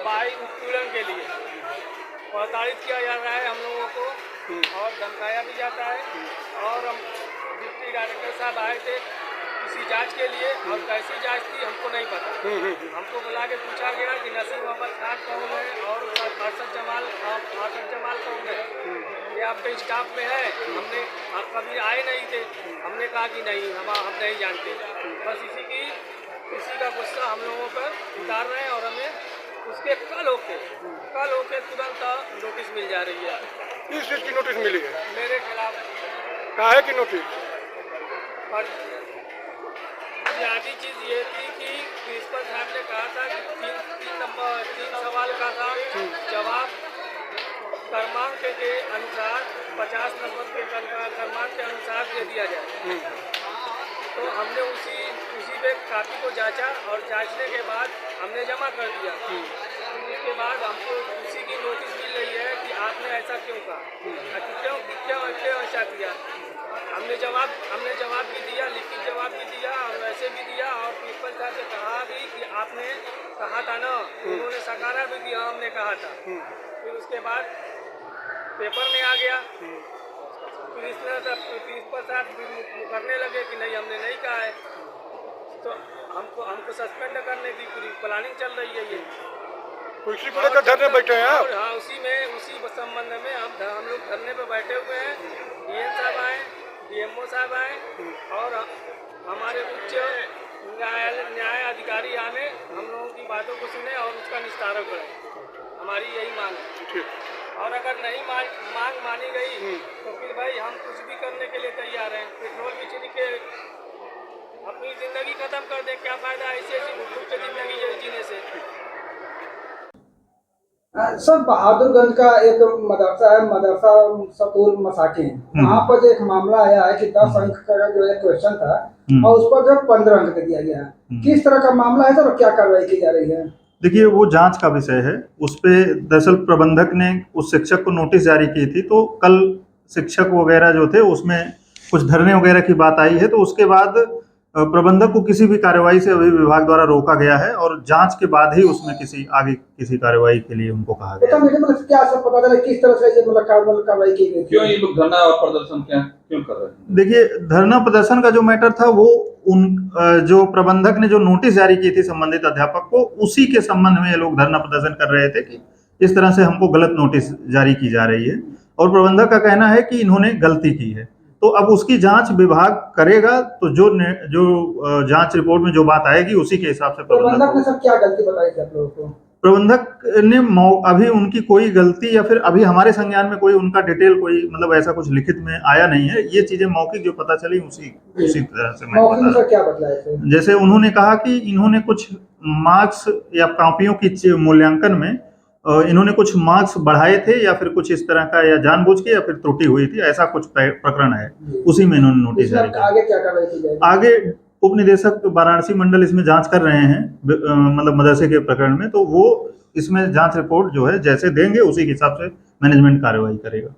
हवाई उत्पीड़न के लिए प्रताड़ित किया जा रहा है हम लोगों को और धमकाया भी जाता है। और हम डिप्टी डायरेक्टर साहब आए थे किसी जांच के लिए और कैसी जांच थी हमको नहीं पता। हमको बुला के पूछा गया कि नसीम मोहम्मद खान कौन है और अरशद जमाल कौन है, ये आपके स्टाफ में है। हमने आप कभी आए नहीं थे, हमने कहा कि नहीं हम नहीं जानते। बस इसी का गुस्सा हम लोगों पर उतार रहे हैं और हमें उसके कल होके तुरंत नोटिस मिल जा रही है। किस चीज़ की नोटिस मिली है? मेरे खिलाफ काहे की नोटिस? बुनियादी चीज़ ये थी कि प्रिंसिपल साहब ने कहा था कि तीन सवाल का था जवाब क्रमांक के अनुसार 50 नंबर के क्रमांक के अनुसार दे दिया जाए। तो हमने उसी पे कापी को जांचा और जांचने के बाद हमने जमा कर दिया। उसके बाद हमको उसी की नोटिस मिल रही है कि आपने ऐसा क्यों कहा, क्यों ऐसा किया। हमने जवाब भी दिया, लिखित जवाब भी दिया और वैसे भी दिया। और प्रिंसिपल साहब से कहा भी कि आपने कहा था ना, उन्होंने सकारा भी कि हमने कहा था। फिर उसके बाद पेपर में आ गया, प्रिंसिपल साहब करने लगे कि नहीं हमने नहीं कहा है। तो हमको सस्पेंड करने की पूरी प्लानिंग चल रही है ये। इसी को लेकर धरने बैठे हैं आप? हाँ, उसी संबंध में हम लोग धरने पे बैठे हुए हैं। डीएम साहब आए, डीएमओ साहब आए और हमारे उच्च न्याय अधिकारी आने हम लोगों की बातों को सुने और उसका निस्तारण करें। हमारी यही मांग है। और अगर नहीं मांग मानी गई तो फिर भाई हम कुछ भी करने के लिए तैयार हैं। पेट्रोल भी छिड़क के अपनी जिंदगी खत्म कर दें, क्या फायदा ऐसी घुट के जिंदगी जीने से। सर बहादुरगंज का एक मदरसा है, मदरसा सतूर मसाकिन, वहाँ पर एक मामला आया है कि 10 अंक का जो एक क्वेश्चन था और उस पर जो 15 अंक दे दिया गया है। किस तरह का मामला है सर, क्या कार्रवाई की जा रही है? देखिए, वो जांच का विषय है। उस पे दरअसल प्रबंधक ने उस शिक्षक को नोटिस जारी की थी, तो कल शिक्षक वगैरह जो थे उसमें कुछ धरने वगैरह की बात आई है। तो उसके बाद प्रबंधक को किसी भी कार्रवाई से अभी विभाग द्वारा रोका गया है और जांच के बाद ही उसमें किसी कार्रवाई के लिए उनको कहा गया है। मतलब क्या सब पता चला किस तरह से ये कार्रवाई की गई? क्यों ये लोग धरना और प्रदर्शन क्यों कर रहे हैं? देखिए, धरना प्रदर्शन का जो मैटर था वो जो प्रबंधक ने जो नोटिस जारी की थी संबंधित अध्यापक को, उसी के संबंध में ये लोग धरना प्रदर्शन कर रहे थे कि इस तरह से हमको गलत नोटिस जारी की जा रही है और प्रबंधक का कहना है कि इन्होंने गलती की है। तो अब उसकी जांच विभाग करेगा, तो जो जांच रिपोर्ट में जो बात आएगी उसी के हिसाब से प्रबंधक ने सब क्या गलती बताई थी आप लोगों को? प्रबंधक ने अभी उनकी कोई गलती या फिर अभी हमारे संज्ञान में कोई उनका डिटेल कोई मतलब ऐसा कुछ लिखित में आया नहीं है। ये चीजें मौखिक जो पता चली उसी तरह से मैं बता रहा हूं। क्या बतलाया? जैसे उन्होंने कहा कि इन्होंने कुछ मार्क्स या कॉपियों की मूल्यांकन में इन्होंने कुछ मार्क्स बढ़ाए थे या फिर कुछ इस तरह का, या जानबूझ के या फिर त्रुटि हुई थी, ऐसा कुछ प्रकरण है। उसी में इन्होंने नोटिस जारी किया। आगे क्या कार्रवाई की जाएगी? आगे उप निदेशक वाराणसी मंडल इसमें जांच कर रहे हैं, मतलब मदरसे के प्रकरण में। तो वो इसमें जांच रिपोर्ट जो है जैसे देंगे उसी के हिसाब से मैनेजमेंट कार्रवाई करेगा।